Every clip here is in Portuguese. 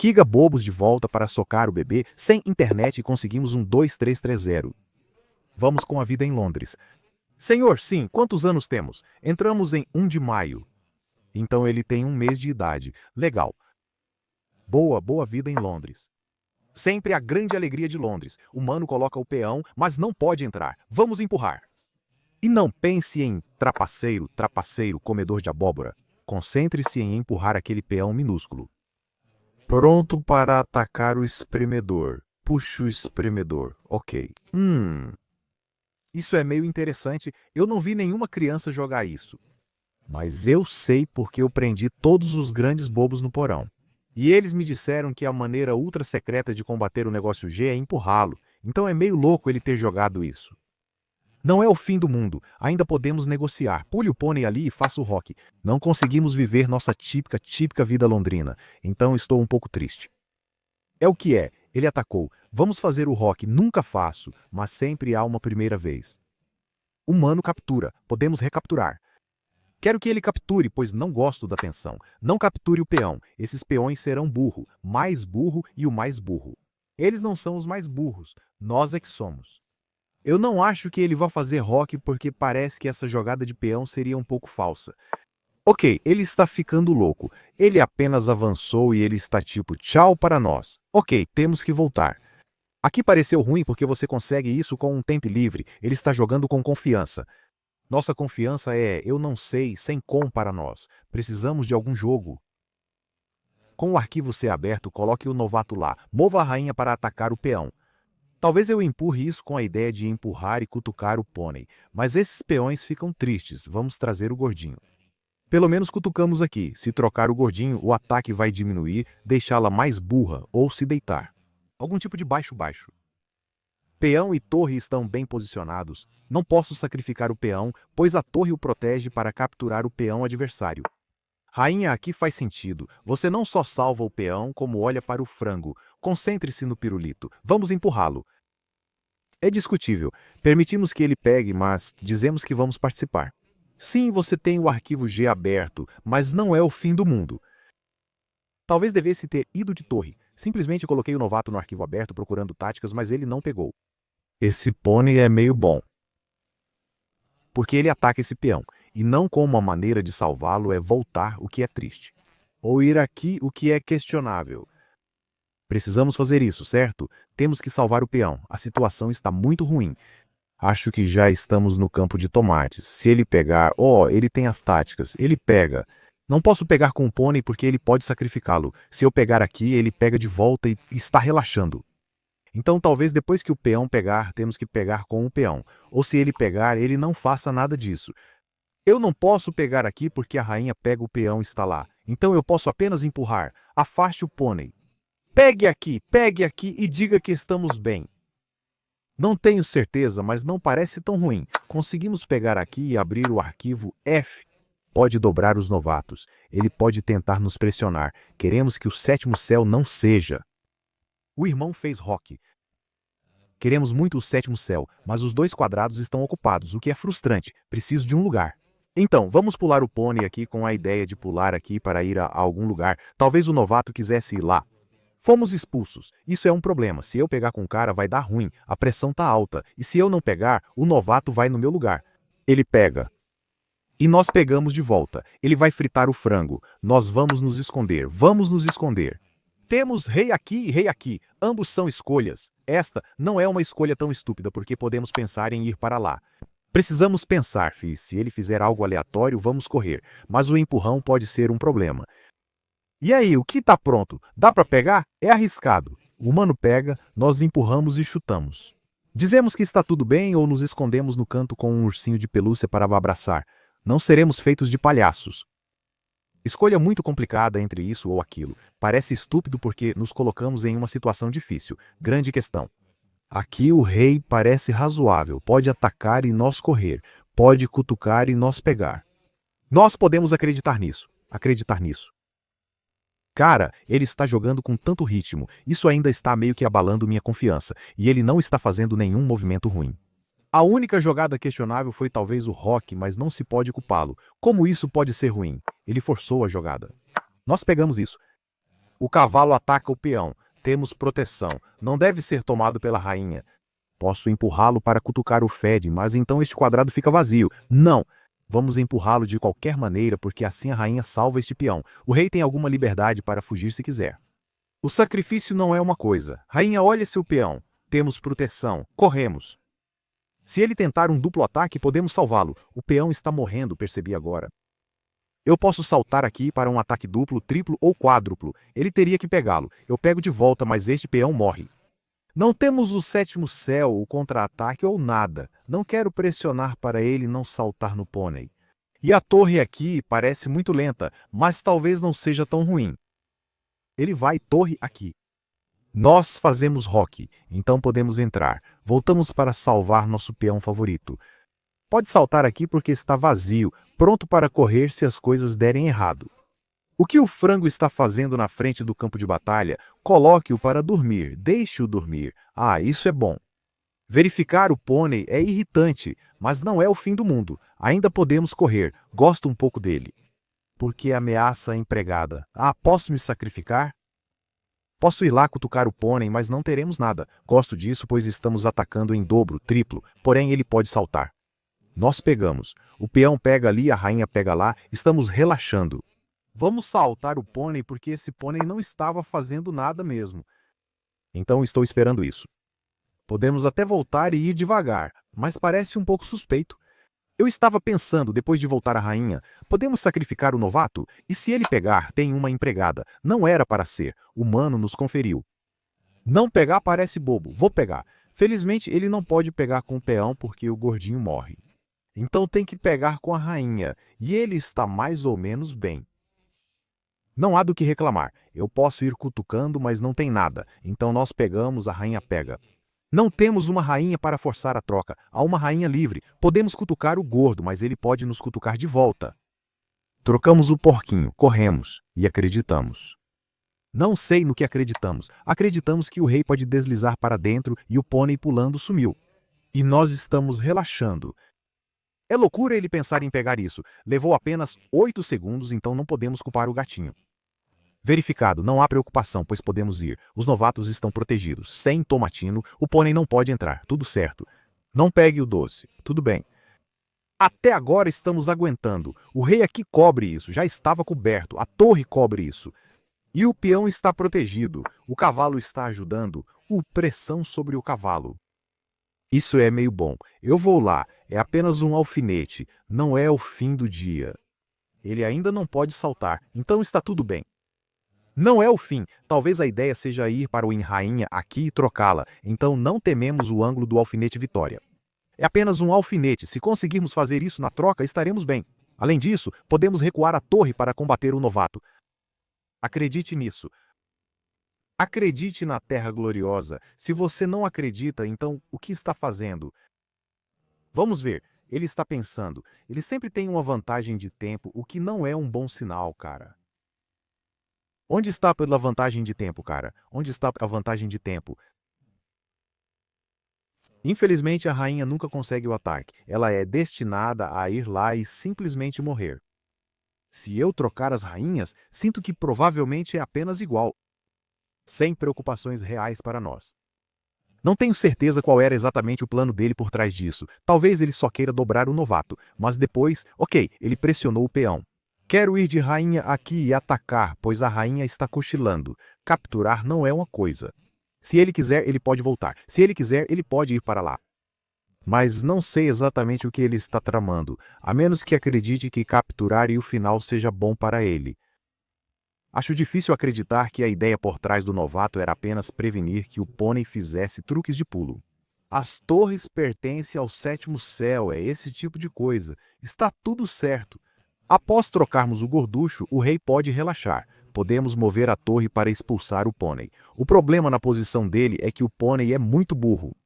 Kiga bobos de volta para socar o bebê. Sem internet e conseguimos um 2330. Vamos com a vida em Londres. Senhor, sim, quantos anos temos? Entramos em 1 de maio. Então ele tem 1 mês de idade. Legal. Boa vida em Londres. Sempre a grande alegria de Londres. O mano coloca o peão, mas não pode entrar. Vamos empurrar. E não pense em trapaceiro, comedor de abóbora. Concentre-se em empurrar aquele peão minúsculo. Pronto para atacar o espremedor. Puxa o espremedor. Ok. Isso é meio interessante. Eu não vi nenhuma criança jogar isso. Mas eu sei porque eu prendi todos os grandes bobos no porão. E eles me disseram que a maneira ultra secreta de combater o negócio G é empurrá-lo. Então é meio louco ele ter jogado isso. Não é o fim do mundo. Ainda podemos negociar. Pule o pônei ali e faça o rock. Não conseguimos viver nossa típica vida londrina. Então estou um pouco triste. É o que é. Ele atacou. Vamos fazer o rock. Nunca faço, mas sempre há uma primeira vez. O mano captura. Podemos recapturar. Quero que ele capture, pois não gosto da tensão. Não capture o peão. Esses peões serão burro, mais burro e o mais burro. Eles não são os mais burros. Nós é que somos. Eu não acho que ele vá fazer rock porque parece que essa jogada de peão seria um pouco falsa. Ok, ele está ficando louco. Ele apenas avançou e ele está tipo tchau para nós. Ok, temos que voltar. Aqui pareceu ruim porque você consegue isso com um tempo livre. Ele está jogando com confiança. Nossa confiança é, eu não sei, sem com para nós. Precisamos de algum jogo. Com o arquivo C aberto, coloque o novato lá. Mova a rainha para atacar o peão. Talvez eu empurre isso com a ideia de empurrar e cutucar o pônei. Mas esses peões ficam tristes. Vamos trazer o gordinho. Pelo menos cutucamos aqui. Se trocar o gordinho, o ataque vai diminuir, deixá-la mais burra ou se deitar. Algum tipo de baixo-baixo. Peão e torre estão bem posicionados. Não posso sacrificar o peão, pois a torre o protege para capturar o peão adversário. Rainha, aqui faz sentido. Você não só salva o peão, como olha para o frango. Concentre-se no pirulito. Vamos empurrá-lo. É discutível. Permitimos que ele pegue, mas dizemos que vamos participar. Sim, você tem o arquivo G aberto, mas não é o fim do mundo. Talvez devesse ter ido de torre. Simplesmente coloquei o novato no arquivo aberto procurando táticas, mas ele não pegou. Esse pônei é meio bom. Porque ele ataca esse peão, e não como uma maneira de salvá-lo é voltar, o que é triste. Ou ir aqui, o que é questionável. Precisamos fazer isso, certo? Temos que salvar o peão. A situação está muito ruim. Acho que já estamos no campo de tomates. Se ele pegar... ele tem as táticas. Ele pega. Não posso pegar com o pônei porque ele pode sacrificá-lo. Se eu pegar aqui, ele pega de volta e está relaxando. Então talvez depois que o peão pegar, temos que pegar com o peão. Ou se ele pegar, ele não faça nada disso. Eu não posso pegar aqui porque a rainha pega o peão e está lá. Então eu posso apenas empurrar. Afaste o pônei. Pegue aqui e diga que estamos bem. Não tenho certeza, mas não parece tão ruim. Conseguimos pegar aqui e abrir o arquivo F. Pode dobrar os novatos. Ele pode tentar nos pressionar. Queremos que o sétimo céu não seja. O irmão fez rock. Queremos muito o sétimo céu, mas os 2 quadrados estão ocupados, o que é frustrante. Preciso de um lugar. Então, vamos pular o pônei aqui com a ideia de pular aqui para ir a algum lugar. Talvez o novato quisesse ir lá. Fomos expulsos. Isso é um problema. Se eu pegar com o cara, vai dar ruim. A pressão tá alta. E se eu não pegar, o novato vai no meu lugar. Ele pega. E nós pegamos de volta. Ele vai fritar o frango. Nós vamos nos esconder. Vamos nos esconder. Temos rei aqui e rei aqui. Ambos são escolhas. Esta não é uma escolha tão estúpida porque podemos pensar em ir para lá. Precisamos pensar, fi. Se ele fizer algo aleatório, vamos correr. Mas o empurrão pode ser um problema. E aí, o que tá pronto? Dá para pegar? É arriscado. O humano pega, nós empurramos e chutamos. Dizemos que está tudo bem ou nos escondemos no canto com um ursinho de pelúcia para abraçar. Não seremos feitos de palhaços. Escolha muito complicada entre isso ou aquilo. Parece estúpido porque nos colocamos em uma situação difícil. Grande questão. Aqui o rei parece razoável. Pode atacar e nós correr. Pode cutucar e nós pegar. Nós podemos acreditar nisso. Cara, ele está jogando com tanto ritmo. Isso ainda está meio que abalando minha confiança. E ele não está fazendo nenhum movimento ruim. A única jogada questionável foi talvez o rock, mas não se pode culpá-lo. Como isso pode ser ruim? Ele forçou a jogada. Nós pegamos isso. O cavalo ataca o peão. Temos proteção. Não deve ser tomado pela rainha. Posso empurrá-lo para cutucar o Fed, mas então este quadrado fica vazio. Não! Vamos empurrá-lo de qualquer maneira, porque assim a rainha salva este peão. O rei tem alguma liberdade para fugir se quiser. O sacrifício não é uma coisa. Rainha, olha seu peão. Temos proteção. Corremos. Se ele tentar um duplo ataque, podemos salvá-lo. O peão está morrendo, percebi agora. Eu posso saltar aqui para um ataque duplo, triplo ou quádruplo. Ele teria que pegá-lo. Eu pego de volta, mas este peão morre. Não temos o sétimo céu, o contra-ataque ou nada. Não quero pressionar para ele não saltar no pônei. E a torre aqui parece muito lenta, mas talvez não seja tão ruim. Ele vai torre aqui. Nós fazemos roque, então podemos entrar. Voltamos para salvar nosso peão favorito. Pode saltar aqui porque está vazio, pronto para correr se as coisas derem errado. O que o frango está fazendo na frente do campo de batalha? Coloque-o para dormir, deixe-o dormir. Ah, isso é bom. Verificar o pônei é irritante, mas não é o fim do mundo. Ainda podemos correr, gosto um pouco dele. Porque ameaça a empregada. Ah, posso me sacrificar? Posso ir lá cutucar o pônei, mas não teremos nada. Gosto disso, pois estamos atacando em dobro, triplo, porém ele pode saltar. Nós pegamos. O peão pega ali, a rainha pega lá, estamos relaxando. Vamos saltar o pônei porque esse pônei não estava fazendo nada mesmo. Então estou esperando isso. Podemos até voltar e ir devagar, mas parece um pouco suspeito. Eu estava pensando, depois de voltar a rainha, podemos sacrificar o novato? E se ele pegar, tem uma empregada. Não era para ser. O mano nos conferiu. Não pegar parece bobo. Vou pegar. Felizmente ele não pode pegar com o peão porque o gordinho morre. Então tem que pegar com a rainha, e ele está mais ou menos bem. Não há do que reclamar. Eu posso ir cutucando, mas não tem nada. Então nós pegamos, a rainha pega. Não temos uma rainha para forçar a troca. Há uma rainha livre. Podemos cutucar o gordo, mas ele pode nos cutucar de volta. Trocamos o porquinho, corremos e acreditamos. Não sei no que acreditamos. Acreditamos que o rei pode deslizar para dentro e o pônei pulando sumiu. E nós estamos relaxando. É loucura ele pensar em pegar isso. Levou apenas 8 segundos, então não podemos culpar o gatinho. Verificado, não há preocupação, pois podemos ir. Os novatos estão protegidos. Sem tomatino, o pônei não pode entrar. Tudo certo. Não pegue o doce. Tudo bem. Até agora estamos aguentando. O rei aqui cobre isso. Já estava coberto. A torre cobre isso. E o peão está protegido. O cavalo está ajudando. Pressão sobre o cavalo. Isso é meio bom. Eu vou lá. É apenas um alfinete. Não é o fim do dia. Ele ainda não pode saltar, então está tudo bem. Não é o fim. Talvez a ideia seja ir para o rainha aqui e trocá-la. Então não tememos o ângulo do alfinete Vitória. É apenas um alfinete. Se conseguirmos fazer isso na troca, estaremos bem. Além disso, podemos recuar a torre para combater o novato. Acredite nisso. Acredite na Terra Gloriosa. Se você não acredita, então o que está fazendo? Vamos ver. Ele está pensando. Ele sempre tem uma vantagem de tempo, o que não é um bom sinal, cara. Onde está a vantagem de tempo, cara? Onde está a vantagem de tempo? Infelizmente, a rainha nunca consegue o ataque. Ela é destinada a ir lá e simplesmente morrer. Se eu trocar as rainhas, sinto que provavelmente é apenas igual. Sem preocupações reais para nós. Não tenho certeza qual era exatamente o plano dele por trás disso. Talvez ele só queira dobrar o novato, mas depois, ok, ele pressionou o peão. Quero ir de rainha aqui e atacar, pois a rainha está cochilando. Capturar não é uma coisa. Se ele quiser, ele pode voltar. Se ele quiser, ele pode ir para lá. Mas não sei exatamente o que ele está tramando, a menos que acredite que capturar e o final seja bom para ele. Acho difícil acreditar que a ideia por trás do novato era apenas prevenir que o pônei fizesse truques de pulo. As torres pertencem ao sétimo céu, é esse tipo de coisa. Está tudo certo. Após trocarmos o gorducho, o rei pode relaxar. Podemos mover a torre para expulsar o pônei. O problema na posição dele é que o pônei é muito burro.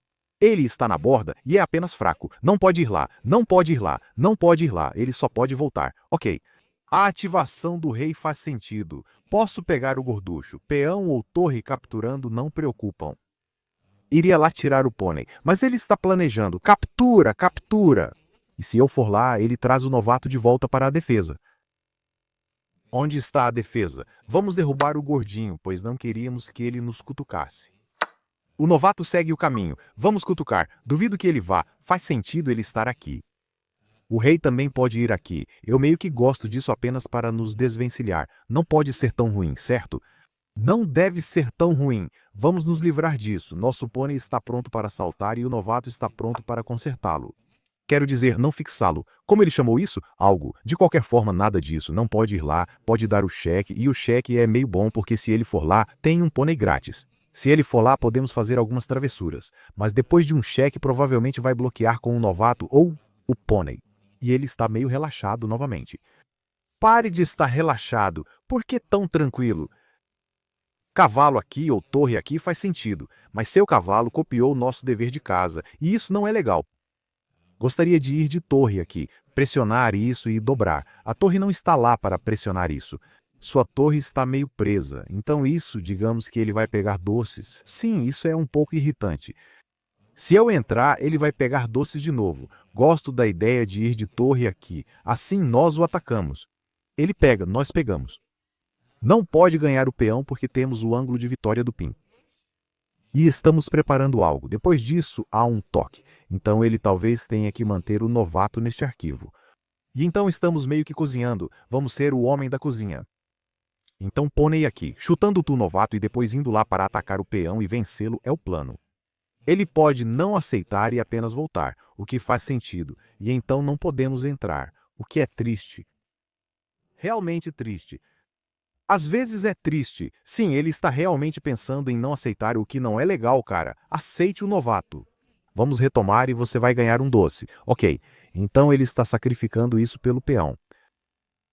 Ele está na borda e é apenas fraco. Não pode ir lá, não pode ir lá, não pode ir lá. Ele só pode voltar. Ok. A ativação do rei faz sentido. Posso pegar o gorducho. Peão ou torre capturando não preocupam. Iria lá tirar o pônei, mas ele está planejando. Captura, captura! E se eu for lá, ele traz o novato de volta para a defesa. Onde está a defesa? Vamos derrubar o gordinho, pois não queríamos que ele nos cutucasse. O novato segue o caminho. Vamos cutucar. Duvido que ele vá. Faz sentido ele estar aqui. O rei também pode ir aqui. Eu meio que gosto disso apenas para nos desvencilhar. Não pode ser tão ruim, certo? Não deve ser tão ruim. Vamos nos livrar disso. Nosso pônei está pronto para saltar e o novato está pronto para consertá-lo. Quero dizer, não fixá-lo. Como ele chamou isso? Algo. De qualquer forma, nada disso. Não pode ir lá, pode dar o cheque, e o cheque é meio bom porque se ele for lá, tem um pônei grátis. Se ele for lá, podemos fazer algumas travessuras. Mas depois de um cheque, provavelmente vai bloquear com o novato ou o pônei. E ele está meio relaxado novamente. Pare de estar relaxado. Por que tão tranquilo? Cavalo aqui ou torre aqui faz sentido, mas seu cavalo copiou o nosso dever de casa, e isso não é legal. Gostaria de ir de torre aqui, pressionar isso e dobrar. A torre não está lá para pressionar isso. Sua torre está meio presa, então isso, digamos que ele vai pegar doces. Sim, isso é um pouco irritante. Se eu entrar, ele vai pegar doces de novo. Gosto da ideia de ir de torre aqui, assim nós o atacamos. Ele pega, nós pegamos. Não pode ganhar o peão porque temos o ângulo de vitória do Pin. E estamos preparando algo. Depois disso, há um toque. Então ele talvez tenha que manter o novato neste arquivo. E então estamos meio que cozinhando. Vamos ser o homem da cozinha. Então pônei aqui, chutando o novato e depois indo lá para atacar o peão e vencê-lo é o plano. Ele pode não aceitar e apenas voltar, o que faz sentido. E então não podemos entrar, o que é triste. Realmente triste. Às vezes é triste. Sim, ele está realmente pensando em não aceitar o que não é legal, cara. Aceite o novato. Vamos retomar e você vai ganhar um doce. Ok, então ele está sacrificando isso pelo peão.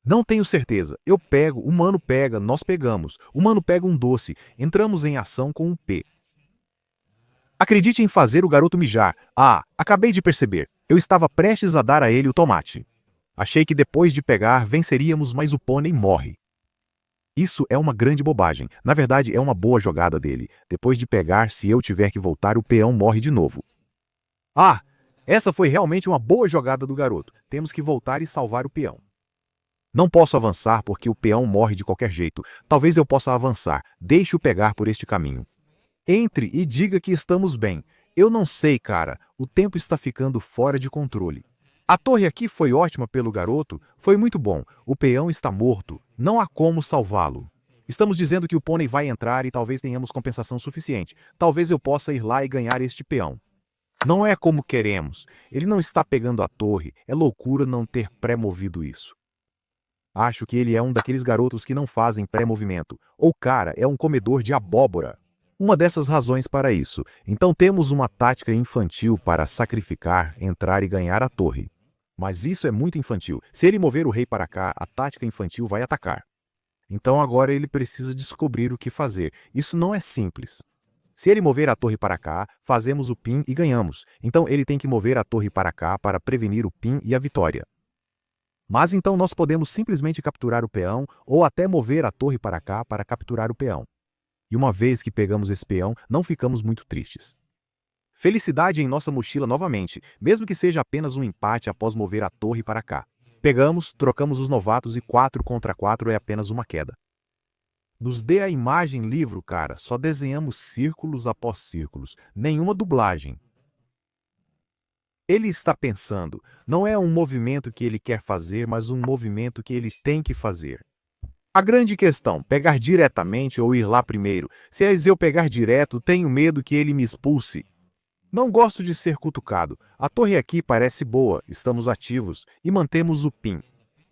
Não tenho certeza. Eu pego, o mano pega, nós pegamos. O mano pega um doce. Entramos em ação com um P. Acredite em fazer o garoto mijar. Ah, acabei de perceber. Eu estava prestes a dar a ele o tomate. Achei que depois de pegar, venceríamos, mas o pônei morre. Isso é uma grande bobagem. Na verdade, é uma boa jogada dele. Depois de pegar, se eu tiver que voltar, o peão morre de novo. Ah, essa foi realmente uma boa jogada do garoto. Temos que voltar e salvar o peão. Não posso avançar porque o peão morre de qualquer jeito. Talvez eu possa avançar. Deixe-o pegar por este caminho. Entre e diga que estamos bem. Eu não sei, cara. O tempo está ficando fora de controle. A torre aqui foi ótima pelo garoto, foi muito bom. O peão está morto, não há como salvá-lo. Estamos dizendo que o pônei vai entrar e talvez tenhamos compensação suficiente. Talvez eu possa ir lá e ganhar este peão. Não é como queremos. Ele não está pegando a torre, é loucura não ter pré-movido isso. Acho que ele é um daqueles garotos que não fazem pré-movimento. Ou cara, é um comedor de abóbora. Uma dessas razões para isso. Então temos uma tática infantil para sacrificar, entrar e ganhar a torre. Mas isso é muito infantil. Se ele mover o rei para cá, a tática infantil vai atacar. Então agora ele precisa descobrir o que fazer. Isso não é simples. Se ele mover a torre para cá, fazemos o pin e ganhamos. Então ele tem que mover a torre para cá para prevenir o pin e a vitória. Mas então nós podemos simplesmente capturar o peão ou até mover a torre para cá para capturar o peão. E uma vez que pegamos esse peão, não ficamos muito tristes. Felicidade em nossa mochila novamente, mesmo que seja apenas um empate após mover a torre para cá. Pegamos, trocamos os novatos e 4 contra 4 é apenas uma queda. Nos dê a imagem livro, cara. Só desenhamos círculos após círculos. Nenhuma dublagem. Ele está pensando. Não é um movimento que ele quer fazer, mas um movimento que ele tem que fazer. A grande questão, pegar diretamente ou ir lá primeiro. Se eu pegar direto, tenho medo que ele me expulse. Não gosto de ser cutucado. A torre aqui parece boa, estamos ativos e mantemos o pin.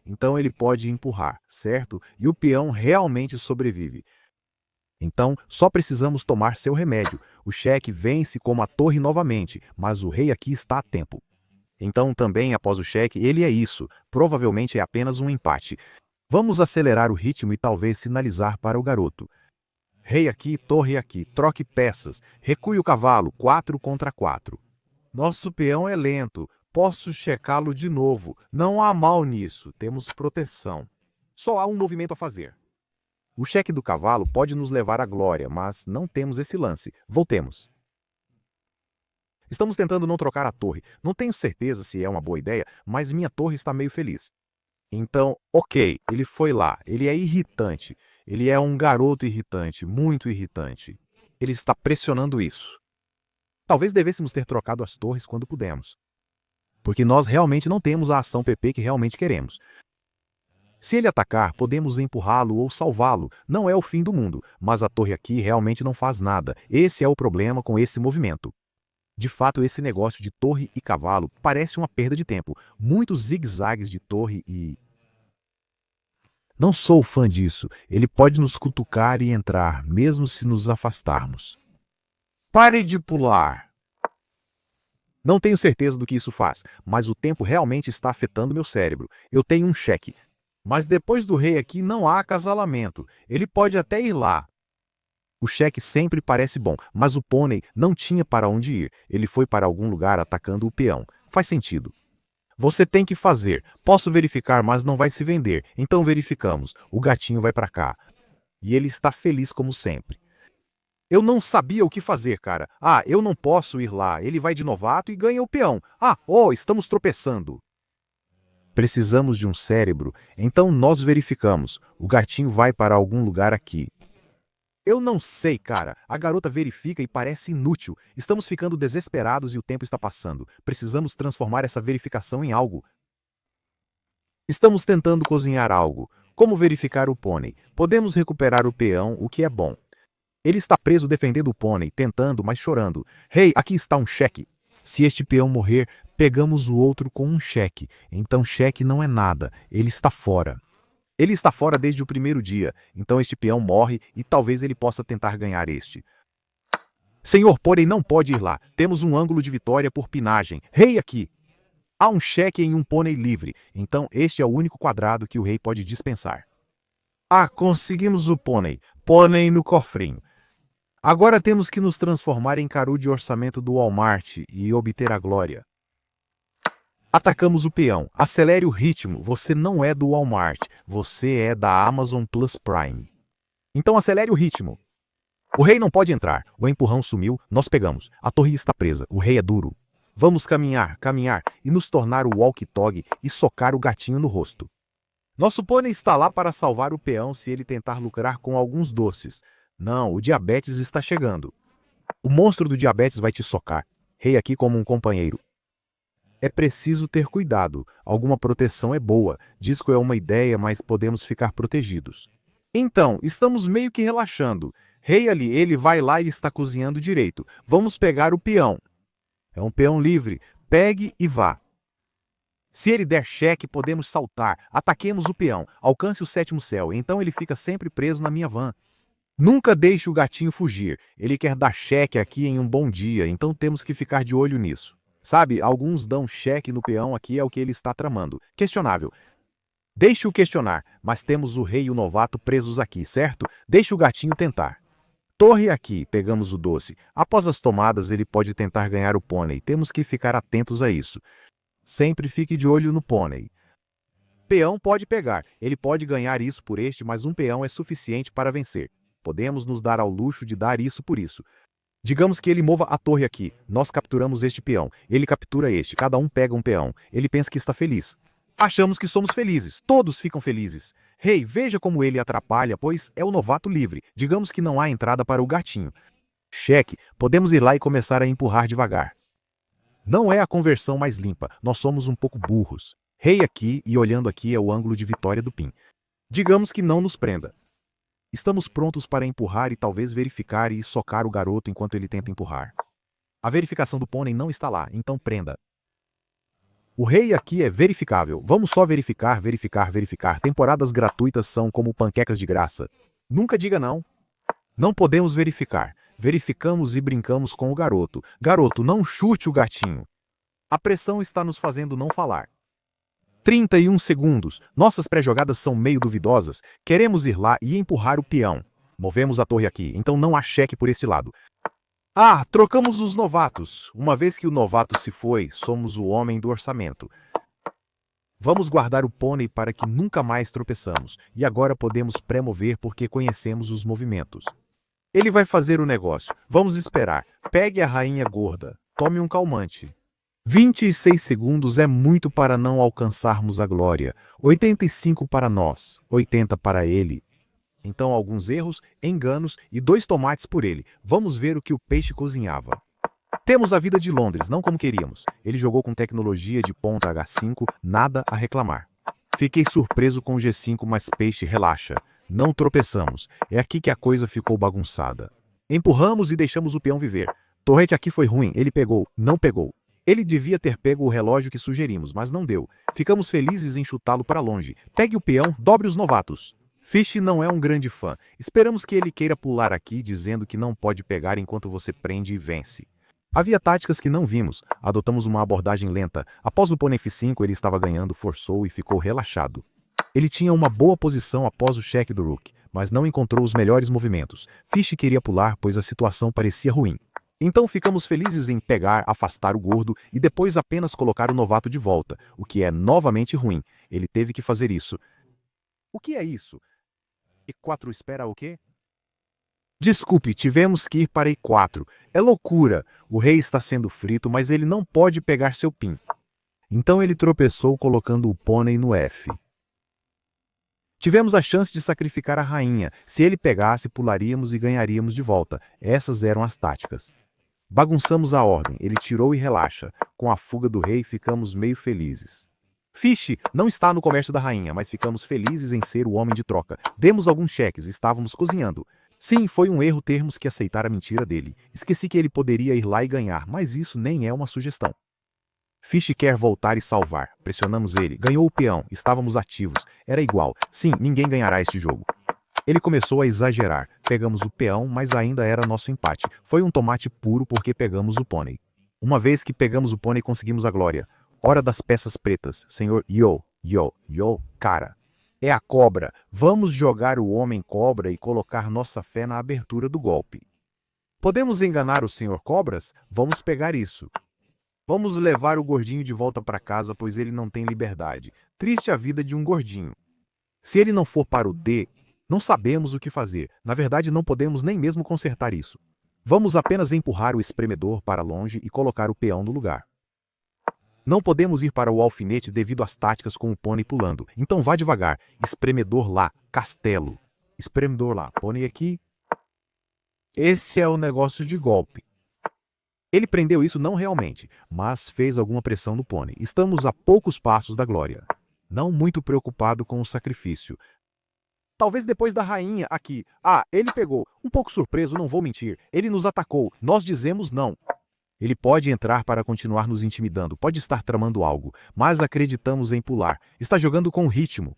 Então ele pode empurrar, certo? E o peão realmente sobrevive. Então só precisamos tomar seu remédio. O cheque vence como a torre novamente, mas o rei aqui está a tempo. Então também após o cheque ele é isso. Provavelmente é apenas um empate. Vamos acelerar o ritmo e talvez sinalizar para o garoto. Rei aqui, torre aqui, troque peças, recue o cavalo, 4 contra 4. Nosso peão é lento, posso checá-lo de novo. Não há mal nisso, temos proteção. Só há um movimento a fazer. O cheque do cavalo pode nos levar à glória, mas não temos esse lance. Voltemos. Estamos tentando não trocar a torre. Não tenho certeza se é uma boa ideia, mas minha torre está meio feliz. Então, ok, ele foi lá. Ele é irritante. Ele é um garoto irritante, muito irritante. Ele está pressionando isso. Talvez devêssemos ter trocado as torres quando pudemos. Porque nós realmente não temos a ação PP que realmente queremos. Se ele atacar, podemos empurrá-lo ou salvá-lo. Não é o fim do mundo, mas a torre aqui realmente não faz nada. Esse é o problema com esse movimento. De fato, esse negócio de torre e cavalo parece uma perda de tempo. Muitos zigue-zagues de torre e... Não sou fã disso. Ele pode nos cutucar e entrar, mesmo se nos afastarmos. Pare de pular! Não tenho certeza do que isso faz, mas o tempo realmente está afetando meu cérebro. Eu tenho um cheque. Mas depois do rei aqui não há acasalamento. Ele pode até ir lá. O cheque sempre parece bom, mas o pônei não tinha para onde ir. Ele foi para algum lugar atacando o peão. Faz sentido. Você tem que fazer. Posso verificar, mas não vai se vender. Então verificamos. O gatinho vai para cá. E ele está feliz como sempre. Eu não sabia o que fazer, cara. Ah, eu não posso ir lá. Ele vai de novato e ganha o peão. Estamos tropeçando. Precisamos de um cérebro, então nós verificamos. O gatinho vai para algum lugar aqui. Eu não sei, cara. A garota verifica e parece inútil. Estamos ficando desesperados e o tempo está passando. Precisamos transformar essa verificação em algo. Estamos tentando cozinhar algo. Como verificar o pônei? Podemos recuperar o peão, o que é bom. Ele está preso defendendo o pônei, tentando, mas chorando. Rei, aqui está um cheque. Se este peão morrer, pegamos o outro com um cheque. Então cheque não é nada. Ele está fora. Ele está fora desde o primeiro dia. Então este peão morre e talvez ele possa tentar ganhar este. Senhor, porém não pode ir lá. Temos um ângulo de vitória por pinagem. Rei aqui. Há um cheque em um pônei livre. Então este é o único quadrado que o rei pode dispensar. Conseguimos o pônei. Pônei no cofrinho. Agora temos que nos transformar em caru de orçamento do Walmart e obter a glória. Atacamos o peão. Acelere o ritmo. Você não é do Walmart. Você é da Amazon Plus Prime. Então acelere o ritmo. O rei não pode entrar. O empurrão sumiu. Nós pegamos. A torre está presa. O rei é duro. Vamos caminhar, caminhar e nos tornar o walkie-talkie e socar o gatinho no rosto. Nosso pônei está lá para salvar o peão se ele tentar lucrar com alguns doces. Não, o diabetes está chegando. O monstro do diabetes vai te socar. Rei aqui como um companheiro. É preciso ter cuidado. Alguma proteção é boa. Disco é uma ideia, mas podemos ficar protegidos. Então, estamos meio que relaxando. Rei ali, ele vai lá e está cozinhando direito. Vamos pegar o peão. É um peão livre. Pegue e vá. Se ele der cheque, podemos saltar. Ataquemos o peão. Alcance o sétimo céu. Então ele fica sempre preso na minha van. Nunca deixe o gatinho fugir. Ele quer dar cheque aqui em um bom dia, então temos que ficar de olho nisso. Sabe, alguns dão cheque no peão aqui, é o que ele está tramando. Questionável. Deixe-o questionar, mas temos o rei e o novato presos aqui, certo? Deixe o gatinho tentar. Torre aqui, pegamos o doce. Após as tomadas, ele pode tentar ganhar o pônei. Temos que ficar atentos a isso. Sempre fique de olho no pônei. Peão pode pegar. Ele pode ganhar isso por este, mas um peão é suficiente para vencer. Podemos nos dar ao luxo de dar isso por isso. Digamos que ele mova a torre aqui. Nós capturamos este peão. Ele captura este. Cada um pega um peão. Ele pensa que está feliz. Achamos que somos felizes. Todos ficam felizes. Rei, veja como ele atrapalha, pois é o novato livre. Digamos que não há entrada para o gatinho. Cheque. Podemos ir lá e começar a empurrar devagar. Não é a conversão mais limpa. Nós somos um pouco burros. Rei aqui e olhando aqui é o ângulo de vitória do pin. Digamos que não nos prenda. Estamos prontos para empurrar e talvez verificar e socar o garoto enquanto ele tenta empurrar. A verificação do pônei não está lá, então prenda. O rei aqui é verificável. Vamos só verificar, verificar, verificar. Temporadas gratuitas são como panquecas de graça. Nunca diga não. Não podemos verificar. Verificamos e brincamos com o garoto. Garoto, não chute o gatinho. A pressão está nos fazendo não falar. 31 segundos. Nossas pré-jogadas são meio duvidosas. Queremos ir lá e empurrar o peão. Movemos a torre aqui, então não há cheque por esse lado. Trocamos os novatos. Uma vez que o novato se foi, somos o homem do orçamento. Vamos guardar o pônei para que nunca mais tropeçamos. E agora podemos pré-mover porque conhecemos os movimentos. Ele vai fazer o negócio. Vamos esperar. Pegue a rainha gorda. Tome um calmante. 26 segundos é muito para não alcançarmos a glória. 85 para nós, 80 para ele. Então alguns erros, enganos e 2 tomates por ele. Vamos ver o que o peixe cozinhava. Temos a vida de Londres, não como queríamos. Ele jogou com tecnologia de ponta H5, nada a reclamar. Fiquei surpreso com o G5, mas peixe, relaxa. Não tropeçamos. É aqui que a coisa ficou bagunçada. Empurramos e deixamos o peão viver. Torrete aqui foi ruim, ele pegou, não pegou. Ele devia ter pego o relógio que sugerimos, mas não deu. Ficamos felizes em chutá-lo para longe. Pegue o peão, dobre os novatos. Fish não é um grande fã. Esperamos que ele queira pular aqui dizendo que não pode pegar enquanto você prende e vence. Havia táticas que não vimos. Adotamos uma abordagem lenta. Após o pônei F5, ele estava ganhando, forçou e ficou relaxado. Ele tinha uma boa posição após o cheque do Rook, mas não encontrou os melhores movimentos. Fish queria pular, pois a situação parecia ruim. Então ficamos felizes em pegar, afastar o gordo e depois apenas colocar o novato de volta, o que é novamente ruim. Ele teve que fazer isso. O que é isso? E4 espera o quê? Desculpe, tivemos que ir para E4. É loucura. O rei está sendo frito, mas ele não pode pegar seu pin. Então ele tropeçou colocando o pônei no F. Tivemos a chance de sacrificar a rainha. Se ele pegasse, pularíamos e ganharíamos de volta. Essas eram as táticas. Bagunçamos a ordem. Ele tirou e relaxa. Com a fuga do rei, ficamos meio felizes. Fish não está no comércio da rainha, mas ficamos felizes em ser o homem de troca. Demos alguns cheques, estávamos cozinhando. Sim, foi um erro termos que aceitar a mentira dele. Esqueci que ele poderia ir lá e ganhar, mas isso nem é uma sugestão. Fish quer voltar e salvar. Pressionamos ele. Ganhou o peão. Estávamos ativos. Era igual. Sim, ninguém ganhará este jogo. Ele começou a exagerar. Pegamos o peão, mas ainda era nosso empate. Foi um tomate puro porque pegamos o pônei. Uma vez que pegamos o pônei, conseguimos a glória. Hora das peças pretas. Senhor Yo, cara. É a cobra. Vamos jogar o homem cobra e colocar nossa fé na abertura do golpe. Podemos enganar o senhor cobras? Vamos pegar isso. Vamos levar o gordinho de volta para casa, pois ele não tem liberdade. Triste a vida de um gordinho. Se ele não for para o D, não sabemos o que fazer. Na verdade, não podemos nem mesmo consertar isso. Vamos apenas empurrar o espremedor para longe e colocar o peão no lugar. Não podemos ir para o alfinete devido às táticas com o pônei pulando. Então vá devagar. Espremedor lá, castelo. Espremedor lá, pônei aqui. Esse é o negócio de golpe. Ele prendeu isso não realmente, mas fez alguma pressão no pônei. Estamos a poucos passos da glória. Não muito preocupado com o sacrifício. Talvez depois da rainha aqui. Ah, ele pegou. Um pouco surpreso, não vou mentir. Ele nos atacou. Nós dizemos não. Ele pode entrar para continuar nos intimidando. Pode estar tramando algo. Mas acreditamos em pular. Está jogando com ritmo.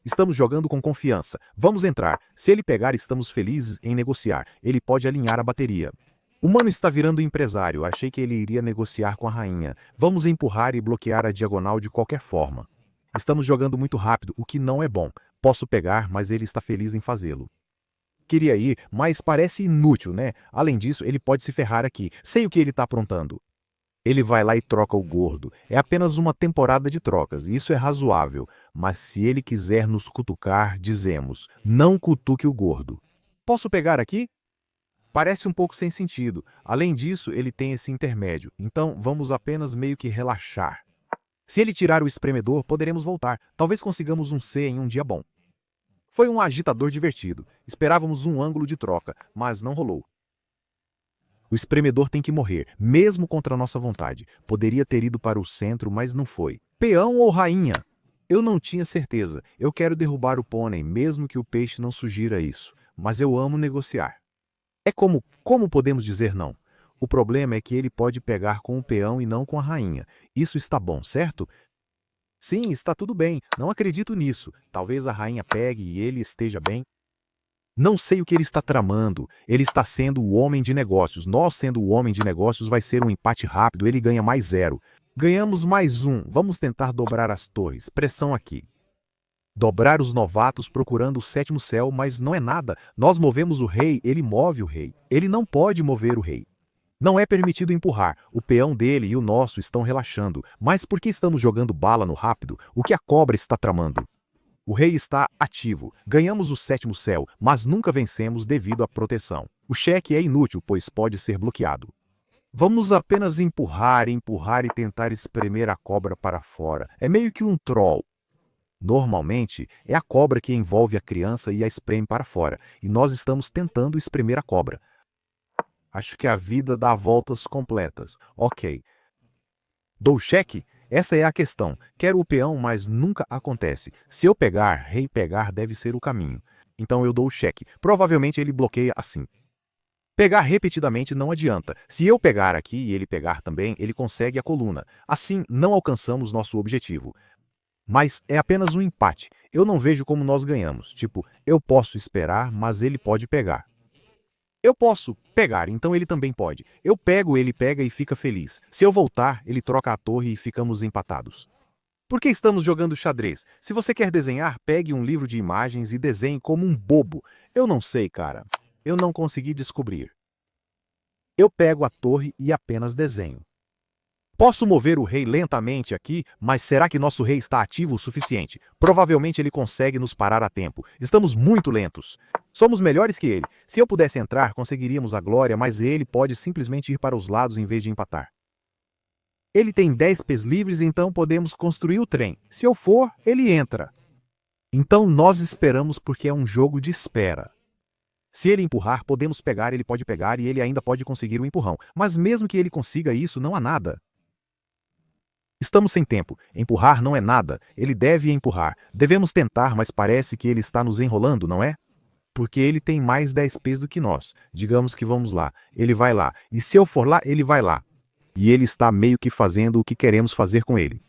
Estamos jogando com confiança. Vamos entrar. Se ele pegar, estamos felizes em negociar. Ele pode alinhar a bateria. O mano está virando empresário. Achei que ele iria negociar com a rainha. Vamos empurrar e bloquear a diagonal de qualquer forma. Estamos jogando muito rápido, o que não é bom. Posso pegar, mas ele está feliz em fazê-lo. Queria ir, mas parece inútil, né? Além disso, ele pode se ferrar aqui. Sei o que ele está aprontando. Ele vai lá e troca o gordo. É apenas uma temporada de trocas, e isso é razoável. Mas se ele quiser nos cutucar, dizemos, não cutuque o gordo. Posso pegar aqui? Parece um pouco sem sentido. Além disso, ele tem esse intermédio. Então, vamos apenas meio que relaxar. Se ele tirar o espremedor, poderemos voltar. Talvez consigamos um C em um dia bom. Foi um agitador divertido. Esperávamos um ângulo de troca, mas não rolou. O espremedor tem que morrer, mesmo contra nossa vontade. Poderia ter ido para o centro, mas não foi. Peão ou rainha? Eu não tinha certeza. Eu quero derrubar o pônei, mesmo que o peixe não sugira isso. Mas eu amo negociar. É como podemos dizer não? O problema é que ele pode pegar com o peão e não com a rainha. Isso está bom, certo? Sim, está tudo bem. Não acredito nisso. Talvez a rainha pegue e ele esteja bem. Não sei o que ele está tramando. Ele está sendo o homem de negócios. Nós sendo o homem de negócios vai ser um empate rápido. Ele ganha mais 0. Ganhamos mais 1. Vamos tentar dobrar as torres. Pressão aqui. Dobrar os novatos procurando o 7º céu, mas não é nada. Nós movemos o rei, ele move o rei. Ele não pode mover o rei. Não é permitido empurrar. O peão dele e o nosso estão relaxando. Mas por que estamos jogando bala no rápido? O que a cobra está tramando? O rei está ativo. Ganhamos o 7º céu, mas nunca vencemos devido à proteção. O cheque é inútil, pois pode ser bloqueado. Vamos apenas empurrar, empurrar e tentar espremer a cobra para fora. É meio que um troll. Normalmente, é a cobra que envolve a criança e a espreme para fora, e nós estamos tentando espremer a cobra. Acho que a vida dá voltas completas. Ok. Dou cheque? Essa é a questão. Quero o peão, mas nunca acontece. Se eu pegar, rei pegar deve ser o caminho. Então eu dou o cheque. Provavelmente ele bloqueia assim. Pegar repetidamente não adianta. Se eu pegar aqui e ele pegar também, ele consegue a coluna. Assim, não alcançamos nosso objetivo. Mas é apenas um empate. Eu não vejo como nós ganhamos. Tipo, eu posso esperar, mas ele pode pegar. Eu posso pegar, então ele também pode. Eu pego, ele pega e fica feliz. Se eu voltar, ele troca a torre e ficamos empatados. Por que estamos jogando xadrez? Se você quer desenhar, pegue um livro de imagens e desenhe como um bobo. Eu não sei, cara. Eu não consegui descobrir. Eu pego a torre e apenas desenho. Posso mover o rei lentamente aqui, mas será que nosso rei está ativo o suficiente? Provavelmente ele consegue nos parar a tempo. Estamos muito lentos. Somos melhores que ele. Se eu pudesse entrar, conseguiríamos a glória, mas ele pode simplesmente ir para os lados em vez de empatar. Ele tem 10 pés livres, então podemos construir o trem. Se eu for, ele entra. Então nós esperamos porque é um jogo de espera. Se ele empurrar, podemos pegar, ele pode pegar e ele ainda pode conseguir o empurrão. Mas mesmo que ele consiga isso, não há nada. Estamos sem tempo. Empurrar não é nada. Ele deve empurrar. Devemos tentar, mas parece que ele está nos enrolando, não é? Porque ele tem mais 10 pés do que nós. Digamos que vamos lá. Ele vai lá. E se eu for lá, ele vai lá. E ele está meio que fazendo o que queremos fazer com ele.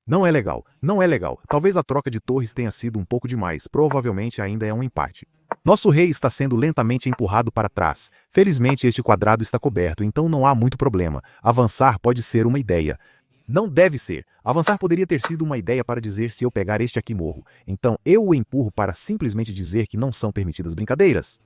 Não é legal. Não é legal. Talvez a troca de torres tenha sido um pouco demais. Provavelmente ainda é um empate. Nosso rei está sendo lentamente empurrado para trás. Felizmente este quadrado está coberto, então não há muito problema. Avançar pode ser uma ideia. Não deve ser. Avançar poderia ter sido uma ideia para dizer se eu pegar este aqui morro. Então eu o empurro para simplesmente dizer que não são permitidas brincadeiras.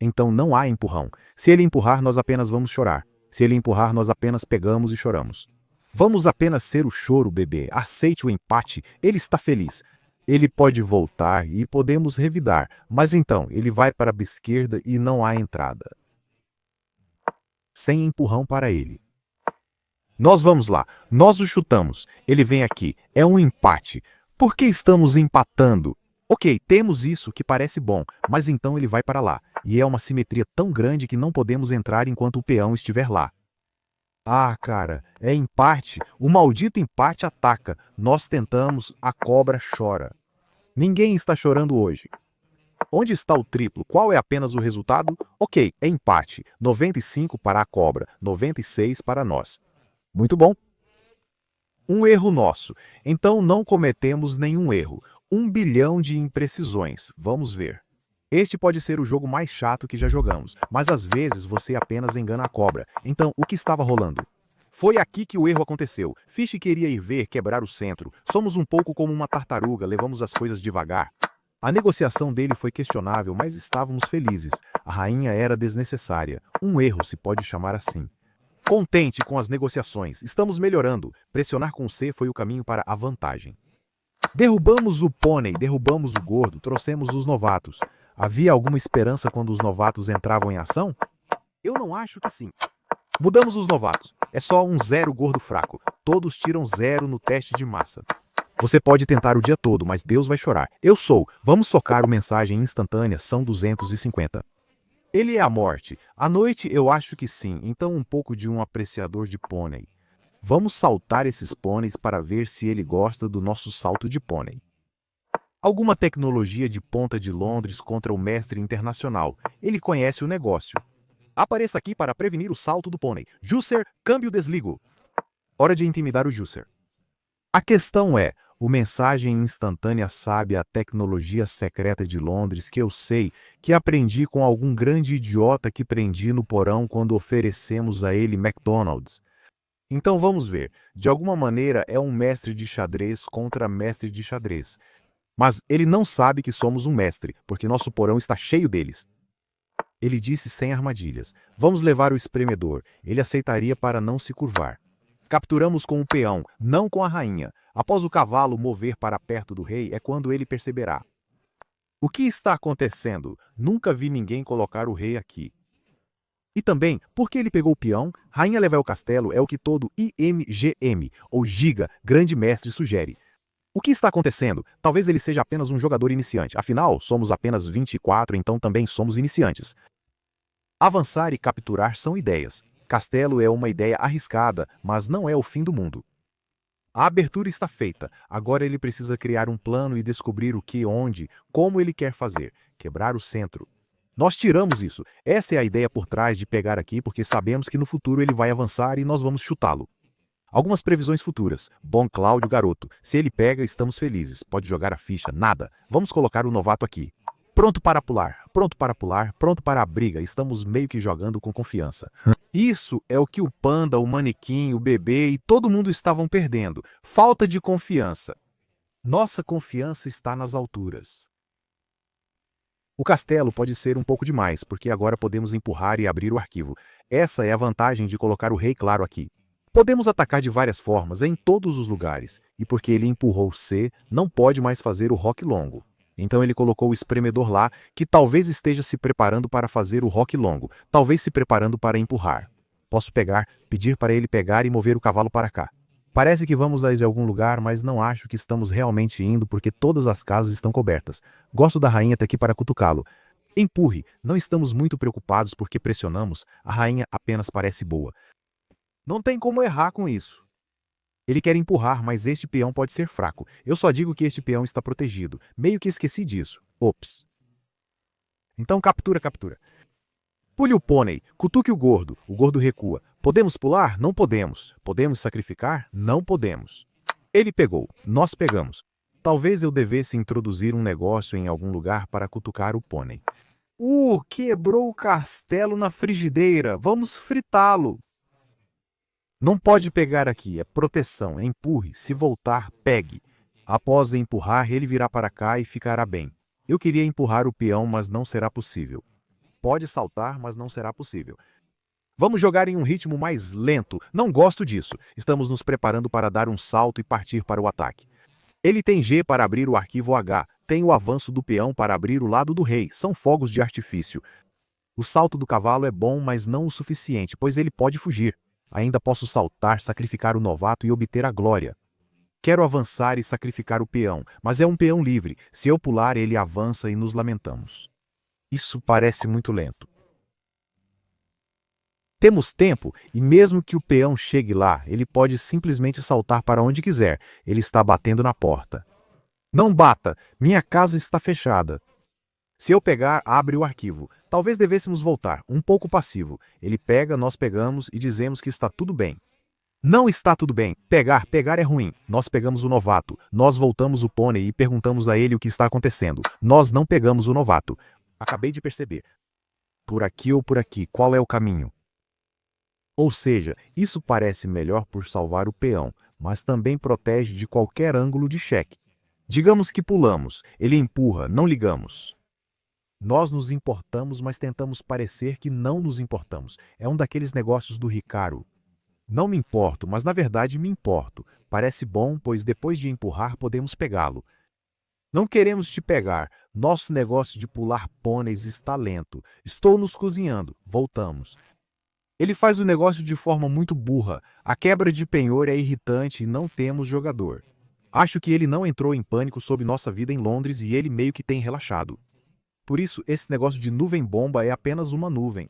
Então não há empurrão. Se ele empurrar, nós apenas vamos chorar. Se ele empurrar, nós apenas pegamos e choramos. Vamos apenas ser o choro, bebê. Aceite o empate. Ele está feliz. Ele pode voltar e podemos revidar. Mas então, ele vai para a esquerda e não há entrada. Sem empurrão para ele. Nós vamos lá, nós o chutamos, ele vem aqui, é um empate. Por que estamos empatando? Ok, temos isso que parece bom, mas então ele vai para lá, e é uma simetria tão grande que não podemos entrar enquanto o peão estiver lá. Ah, cara, é empate, o maldito empate ataca, nós tentamos, a cobra chora. Ninguém está chorando hoje. Onde está o triplo? Qual é apenas o resultado? Ok, é empate, 95 para a cobra, 96 para nós. Muito bom. Um erro nosso. Então não cometemos nenhum erro. 1 bilhão de imprecisões. Vamos ver. Este pode ser o jogo mais chato que já jogamos, mas às vezes você apenas engana a cobra. Então, o que estava rolando? Foi aqui que o erro aconteceu. Fish queria ir ver quebrar o centro. Somos um pouco como uma tartaruga, levamos as coisas devagar. A negociação dele foi questionável, mas estávamos felizes. A rainha era desnecessária. Um erro se pode chamar assim. Contente com as negociações, estamos melhorando. Pressionar com C foi o caminho para a vantagem. Derrubamos o pônei, derrubamos o gordo, trouxemos os novatos. Havia alguma esperança quando os novatos entravam em ação? Eu não acho que sim. Mudamos os novatos. É só um 0 gordo fraco. Todos tiram 0 no teste de massa. Você pode tentar o dia todo, mas Deus vai chorar. Eu sou. Vamos socar o mensagem instantânea, são 250. Ele é a morte. À noite eu acho que sim, então um pouco de um apreciador de pônei. Vamos saltar esses pôneis para ver se ele gosta do nosso salto de pônei. Alguma tecnologia de ponta de Londres contra o mestre internacional. Ele conhece o negócio. Apareça aqui para prevenir o salto do pônei. Jusser, câmbio desligo. Hora de intimidar o Jusser. A questão é, o mensagem instantânea sabe a tecnologia secreta de Londres que eu sei que aprendi com algum grande idiota que prendi no porão quando oferecemos a ele McDonald's. Então vamos ver, de alguma maneira é um mestre de xadrez contra mestre de xadrez. Mas ele não sabe que somos um mestre, porque nosso porão está cheio deles. Ele disse sem armadilhas, vamos levar o espremedor, ele aceitaria para não se curvar. Capturamos com o peão, não com a rainha. Após o cavalo mover para perto do rei é quando ele perceberá. O que está acontecendo? Nunca vi ninguém colocar o rei aqui. E também, porque ele pegou o peão, rainha levar o castelo é o que todo IMGM, ou Giga, Grande Mestre, sugere. O que está acontecendo? Talvez ele seja apenas um jogador iniciante, afinal, somos apenas 24, então também somos iniciantes. Avançar e capturar são ideias. Castelo é uma ideia arriscada, mas não é o fim do mundo. A abertura está feita, agora ele precisa criar um plano e descobrir o que, onde, como ele quer fazer, quebrar o centro. Nós tiramos isso, essa é a ideia por trás de pegar aqui porque sabemos que no futuro ele vai avançar e nós vamos chutá-lo. Algumas previsões futuras. Bom Cláudio garoto, se ele pega estamos felizes, pode jogar a ficha, nada, vamos colocar o novato aqui. Pronto para pular, pronto para pular, pronto para a briga, estamos meio que jogando com confiança. Isso é o que o panda, o manequim, o bebê e todo mundo estavam perdendo. Falta de confiança. Nossa confiança está nas alturas. O castelo pode ser um pouco demais, porque agora podemos empurrar e abrir o arquivo. Essa é a vantagem de colocar o rei claro aqui. Podemos atacar de várias formas, em todos os lugares, e porque ele empurrou C, não pode mais fazer o roque longo. Então ele colocou o espremedor lá, que talvez esteja se preparando para fazer o roque longo, talvez se preparando para empurrar. Posso pegar, pedir para ele pegar e mover o cavalo para cá. Parece que vamos a algum lugar, mas não acho que estamos realmente indo porque todas as casas estão cobertas. Gosto da rainha até aqui para cutucá-lo. Empurre, não estamos muito preocupados porque pressionamos, a rainha apenas parece boa. Não tem como errar com isso. Ele quer empurrar, mas este peão pode ser fraco. Eu só digo que este peão está protegido. Meio que esqueci disso. Ops. Então captura, captura. Pule o pônei, cutuque o gordo recua. Podemos pular? Não podemos. Podemos sacrificar? Não podemos. Ele pegou, nós pegamos. Talvez eu devesse introduzir um negócio em algum lugar para cutucar o pônei. Quebrou o castelo na frigideira. Vamos fritá-lo. Não pode pegar aqui, é proteção, é empurre, se voltar, pegue. Após empurrar, ele virá para cá e ficará bem. Eu queria empurrar o peão, mas não será possível. Pode saltar, mas não será possível. Vamos jogar em um ritmo mais lento, não gosto disso. Estamos nos preparando para dar um salto e partir para o ataque. Ele tem G para abrir o arquivo H, tem o avanço do peão para abrir o lado do rei, são fogos de artifício. O salto do cavalo é bom, mas não o suficiente, pois ele pode fugir. Ainda posso saltar, sacrificar o novato e obter a glória. Quero avançar e sacrificar o peão, mas é um peão livre. Se eu pular, ele avança e nos lamentamos. Isso parece muito lento. Temos tempo, e mesmo que o peão chegue lá, ele pode simplesmente saltar para onde quiser. Ele está batendo na porta. Não bata! Minha casa está fechada. Se eu pegar, abre o arquivo. Talvez devêssemos voltar, um pouco passivo. Ele pega, nós pegamos e dizemos que está tudo bem. Não está tudo bem. Pegar é ruim. Nós pegamos o novato. Nós voltamos o pônei e perguntamos a ele o que está acontecendo. Nós não pegamos o novato. Acabei de perceber. Por aqui ou por aqui, qual é o caminho? Ou seja, isso parece melhor por salvar o peão, mas também protege de qualquer ângulo de cheque. Digamos que pulamos. Ele empurra, não ligamos. Nós nos importamos, mas tentamos parecer que não nos importamos. É um daqueles negócios do Ricardo. Não me importo, mas na verdade me importo. Parece bom, pois depois de empurrar podemos pegá-lo. Não queremos te pegar. Nosso negócio de pular pôneis está lento. Estou nos cozinhando. Voltamos. Ele faz o negócio de forma muito burra. A quebra de penhor é irritante e não temos jogador. Acho que ele não entrou em pânico sobre nossa vida em Londres e ele meio que tem relaxado. Por isso, esse negócio de nuvem-bomba é apenas uma nuvem.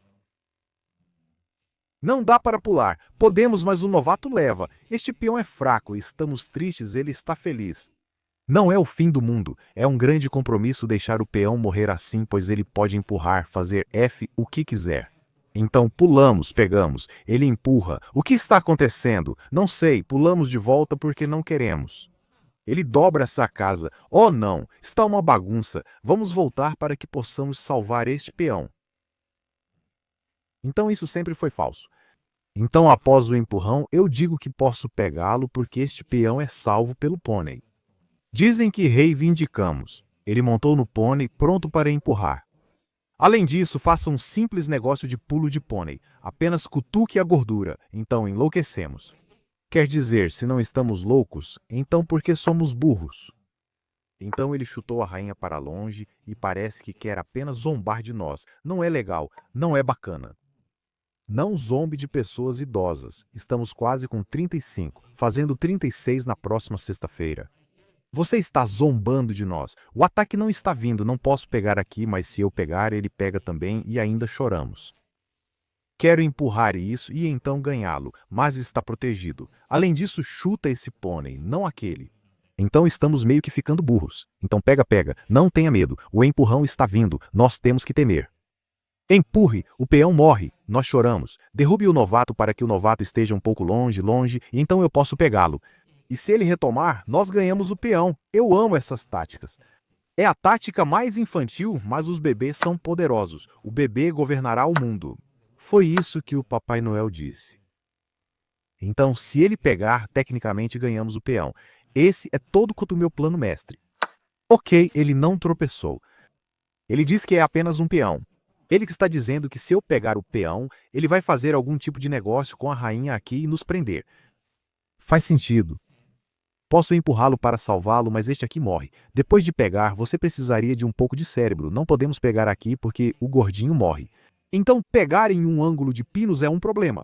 Não dá para pular. Podemos, mas o novato leva. Este peão é fraco, estamos tristes, ele está feliz. Não é o fim do mundo. É um grande compromisso deixar o peão morrer assim, pois ele pode empurrar, fazer F o que quiser. Então pulamos, pegamos. Ele empurra. O que está acontecendo? Não sei, pulamos de volta porque não queremos. Ele dobra essa casa. Oh não, está uma bagunça. Vamos voltar para que possamos salvar este peão. Então isso sempre foi falso. Então após o empurrão, eu digo que posso pegá-lo porque este peão é salvo pelo pônei. Dizem que reivindicamos. Ele montou no pônei, pronto para empurrar. Além disso, faça um simples negócio de pulo de pônei. Apenas cutuque a gordura, então enlouquecemos. Quer dizer, se não estamos loucos, então por que somos burros? Então ele chutou a rainha para longe e parece que quer apenas zombar de nós. Não é legal, não é bacana. Não zombe de pessoas idosas. Estamos quase com 35, fazendo 36 na próxima sexta-feira. Você está zombando de nós. O ataque não está vindo, não posso pegar aqui, mas se eu pegar, ele pega também e ainda choramos. Quero empurrar isso e então ganhá-lo, mas está protegido. Além disso, chuta esse pônei, não aquele. Então estamos meio que ficando burros. Então pega, pega, não tenha medo, o empurrão está vindo, nós temos que temer. Empurre, o peão morre, nós choramos. Derrube o novato para que o novato esteja um pouco longe, e então eu posso pegá-lo. E se ele retomar, nós ganhamos o peão. Eu amo essas táticas. É a tática mais infantil, mas os bebês são poderosos. O bebê governará o mundo. Foi isso que o Papai Noel disse. Então, se ele pegar, tecnicamente ganhamos o peão. Esse é todo quanto o meu plano mestre. Ok, ele não tropeçou. Ele diz que é apenas um peão. Ele que está dizendo que se eu pegar o peão, ele vai fazer algum tipo de negócio com a rainha aqui e nos prender. Faz sentido. Posso empurrá-lo para salvá-lo, mas este aqui morre. Depois de pegar, você precisaria de um pouco de cérebro. Não podemos pegar aqui porque o gordinho morre. Então pegar em um ângulo de pinos é um problema.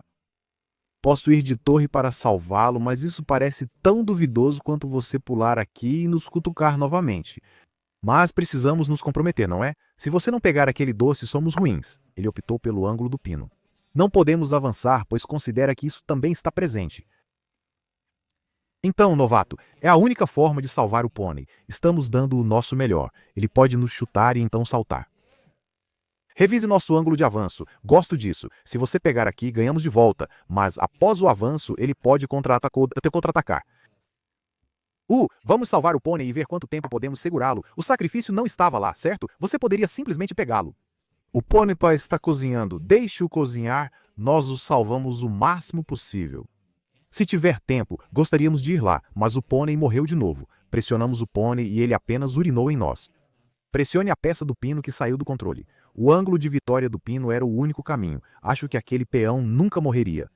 Posso ir de torre para salvá-lo, mas isso parece tão duvidoso quanto você pular aqui e nos cutucar novamente. Mas precisamos nos comprometer, não é? Se você não pegar aquele doce, somos ruins. Ele optou pelo ângulo do pino. Não podemos avançar, pois considera que isso também está presente. Então, novato, é a única forma de salvar o pônei. Estamos dando o nosso melhor. Ele pode nos chutar e então saltar. Revise nosso ângulo de avanço. Gosto disso. Se você pegar aqui, ganhamos de volta. Mas após o avanço, ele pode contra-atacar. Vamos salvar o pônei e ver quanto tempo podemos segurá-lo. O sacrifício não estava lá, certo? Você poderia simplesmente pegá-lo. O pônei está cozinhando. Deixe-o cozinhar. Nós o salvamos o máximo possível. Se tiver tempo, gostaríamos de ir lá, mas o pônei morreu de novo. Pressionamos o pônei e ele apenas urinou em nós. Pressione a peça do pino que saiu do controle. O ângulo de vitória do pino era o único caminho. Acho que aquele peão nunca morreria.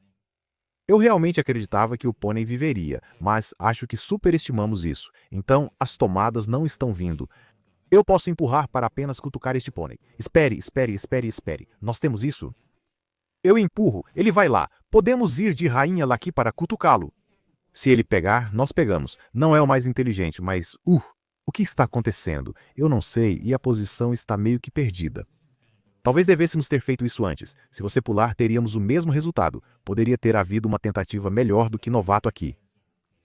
Eu realmente acreditava que o pônei viveria, mas acho que superestimamos isso. Então, as tomadas não estão vindo. Eu posso empurrar para apenas cutucar este pônei. Espere, espere, espere, espere. Nós temos isso? Eu empurro, ele vai lá. Podemos ir de rainha Laqui para cutucá-lo. Se ele pegar, nós pegamos. Não é o mais inteligente, mas... o que está acontecendo? Eu não sei e a posição está meio que perdida. Talvez devêssemos ter feito isso antes. Se você pular, teríamos o mesmo resultado. Poderia ter havido uma tentativa melhor do que novato aqui.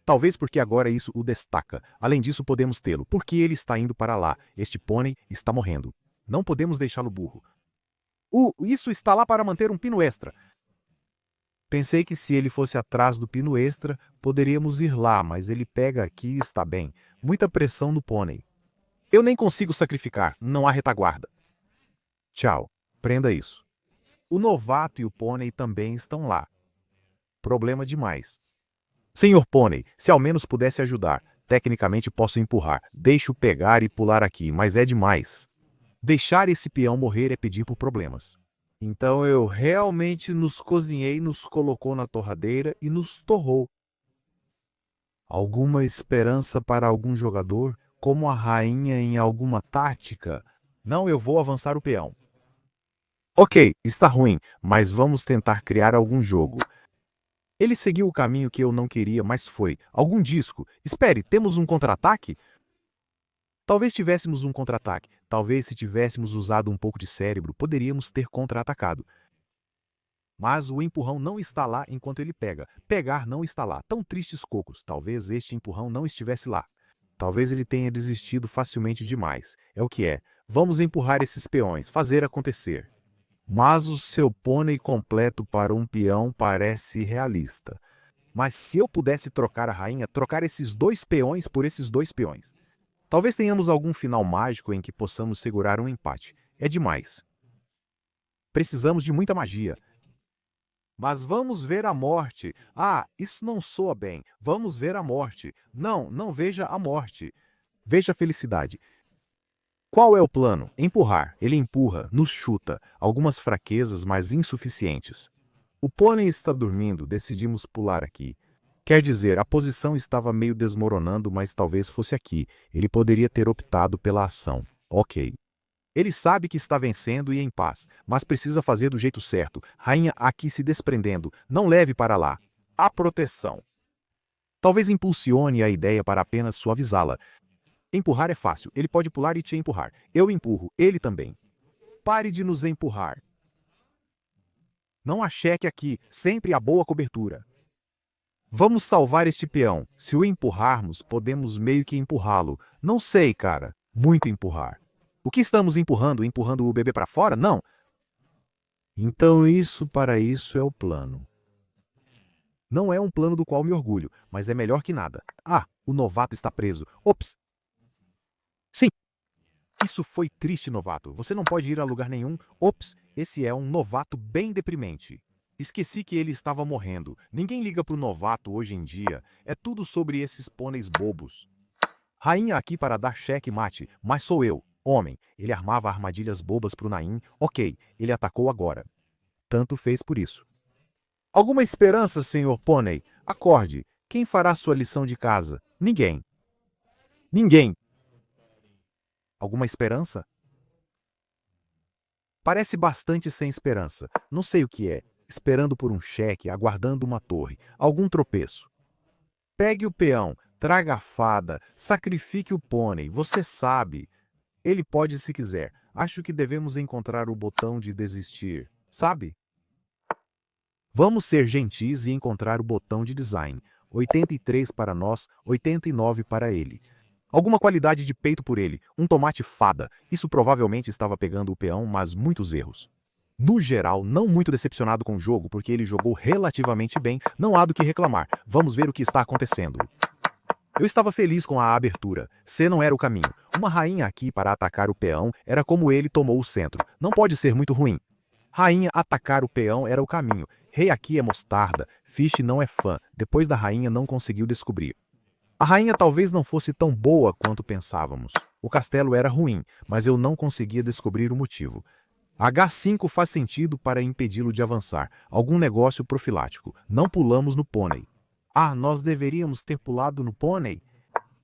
Talvez porque agora isso o destaca. Além disso, podemos tê-lo. Porque ele está indo para lá. Este pônei está morrendo. Não podemos deixá-lo burro. Isso está lá para manter um pino extra. Pensei que se ele fosse atrás do pino extra, poderíamos ir lá, mas ele pega aqui e está bem. Muita pressão no pônei. Eu nem consigo sacrificar, não há retaguarda. Tchau, prenda isso. O novato e o pônei também estão lá. Problema demais. Senhor pônei, se ao menos pudesse ajudar. Tecnicamente posso empurrar. Deixo pegar e pular aqui, mas é demais. Deixar esse peão morrer é pedir por problemas. Então eu realmente nos cozinhei, nos colocou na torradeira e nos torrou. Alguma esperança para algum jogador, como a rainha em alguma tática? Não, eu vou avançar o peão. Ok, está ruim, mas vamos tentar criar algum jogo. Ele seguiu o caminho que eu não queria, mas foi. Algum disco. Espere, temos um contra-ataque? Talvez tivéssemos um contra-ataque. Talvez se tivéssemos usado um pouco de cérebro, poderíamos ter contra-atacado. Mas o empurrão não está lá enquanto ele pega. Pegar não está lá. Tão tristes cocos. Talvez este empurrão não estivesse lá. Talvez ele tenha desistido facilmente demais. É o que é. Vamos empurrar esses peões, fazer acontecer. Mas o seu pônei completo para um peão parece realista. Mas se eu pudesse trocar a rainha, trocar esses 2 peões por esses 2 peões. Talvez tenhamos algum final mágico em que possamos segurar um empate. É demais. Precisamos de muita magia. Mas vamos ver a morte. Isso não soa bem. Vamos ver a morte. Não, não veja a morte. Veja a felicidade. Qual é o plano? Empurrar. Ele empurra, nos chuta. Algumas fraquezas, mas insuficientes. O pônei está dormindo, decidimos pular aqui. Quer dizer, a posição estava meio desmoronando, mas talvez fosse aqui. Ele poderia ter optado pela ação. Ok. Ele sabe que está vencendo e em paz, mas precisa fazer do jeito certo. Rainha aqui se desprendendo. Não leve para lá. A proteção. Talvez impulsione a ideia para apenas suavizá-la. Empurrar é fácil. Ele pode pular e te empurrar. Eu empurro, ele também. Pare de nos empurrar. Não há cheque aqui. Sempre há boa cobertura. Vamos salvar este peão. Se o empurrarmos, podemos meio que empurrá-lo. Não sei, cara. Muito empurrar. O que estamos empurrando? Empurrando o bebê para fora? Não. Então para isso é o plano. Não é um plano do qual me orgulho, mas é melhor que nada. Ah, o novato está preso. Ops! Sim. Isso foi triste, novato. Você não pode ir a lugar nenhum. Ops, esse é um novato bem deprimente. Esqueci que ele estava morrendo. Ninguém liga pro novato hoje em dia. É tudo sobre esses pôneis bobos. Rainha aqui para dar cheque mate, mas sou eu. Homem, ele armava armadilhas bobas pro Naim. Ok, ele atacou agora. Tanto fez por isso. Alguma esperança, senhor pônei? Acorde. Quem fará sua lição de casa? Ninguém. Ninguém. Alguma esperança? Parece bastante sem esperança. Não sei o que é. Esperando por um cheque, aguardando uma torre. Algum tropeço. Pegue o peão, traga a fada, sacrifique o pônei. Você sabe. Ele pode se quiser. Acho que devemos encontrar o botão de desistir. Sabe? Vamos ser gentis e encontrar o botão de design. 83 para nós, 89 para ele. Alguma qualidade de peito por ele. Um tomate fada. Isso provavelmente estava pegando o peão, mas muitos erros. No geral, não muito decepcionado com o jogo, porque ele jogou relativamente bem. Não há do que reclamar. Vamos ver o que está acontecendo. Eu estava feliz com a abertura. C não era o caminho. Uma rainha aqui para atacar o peão era como ele tomou o centro. Não pode ser muito ruim. Rainha atacar o peão era o caminho. Rei aqui é mostarda. Fish não é fã. Depois da rainha não conseguiu descobrir. A rainha talvez não fosse tão boa quanto pensávamos. O castelo era ruim, mas eu não conseguia descobrir o motivo. H5 faz sentido para impedi-lo de avançar. Algum negócio profilático. Não pulamos no pônei. Ah, nós deveríamos ter pulado no pônei?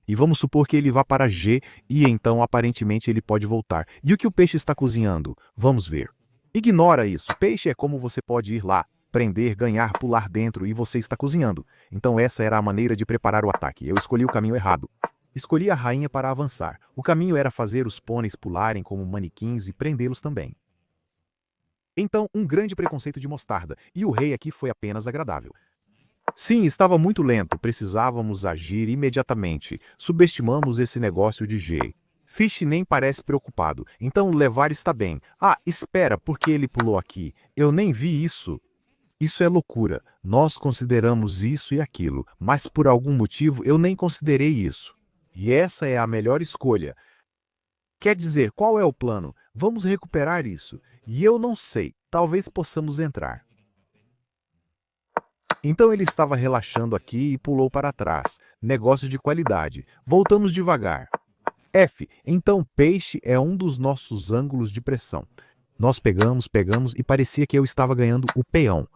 E vamos supor que ele vá para G e então aparentemente ele pode voltar. E o que o peixe está cozinhando? Vamos ver. Ignora isso. Peixe é como você pode ir lá, prender, ganhar, pular dentro e você está cozinhando. Então essa era a maneira de preparar o ataque. Eu escolhi o caminho errado. Escolhi a rainha para avançar. O caminho era fazer os pôneis pularem como manequins e prendê-los também. Então, um grande preconceito de mostarda. E o rei aqui foi apenas agradável. Sim, estava muito lento. Precisávamos agir imediatamente. Subestimamos esse negócio de G. Fish nem parece preocupado. Então levar está bem. Ah, espera, porque ele pulou aqui. Eu nem vi isso. Isso é loucura. Nós consideramos isso e aquilo, mas por algum motivo eu nem considerei isso. E essa é a melhor escolha. Quer dizer, qual é o plano? Vamos recuperar isso. E eu não sei. Talvez possamos entrar. Então ele estava relaxando aqui e pulou para trás. Negócio de qualidade. Voltamos devagar. F. Então peixe é um dos nossos ângulos de pressão. Nós pegamos e parecia que eu estava ganhando o peão.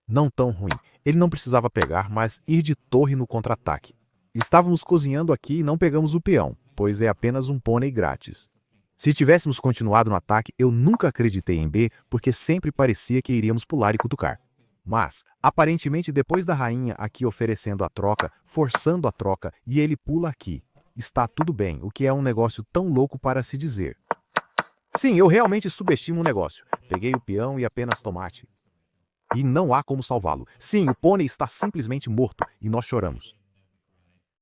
Não tão ruim. Ele não precisava pegar, mas ir de torre no contra-ataque. Estávamos cozinhando aqui e não pegamos o peão, pois é apenas um pônei grátis. Se tivéssemos continuado no ataque, eu nunca acreditei em B, porque sempre parecia que iríamos pular e cutucar. Mas, aparentemente depois da rainha aqui oferecendo a troca, forçando a troca, e ele pula aqui. Está tudo bem, o que é um negócio tão louco para se dizer. Sim, eu realmente subestimo o negócio. Peguei o peão e apenas tomate. E não há como salvá-lo. Sim, o pônei está simplesmente morto, e nós choramos.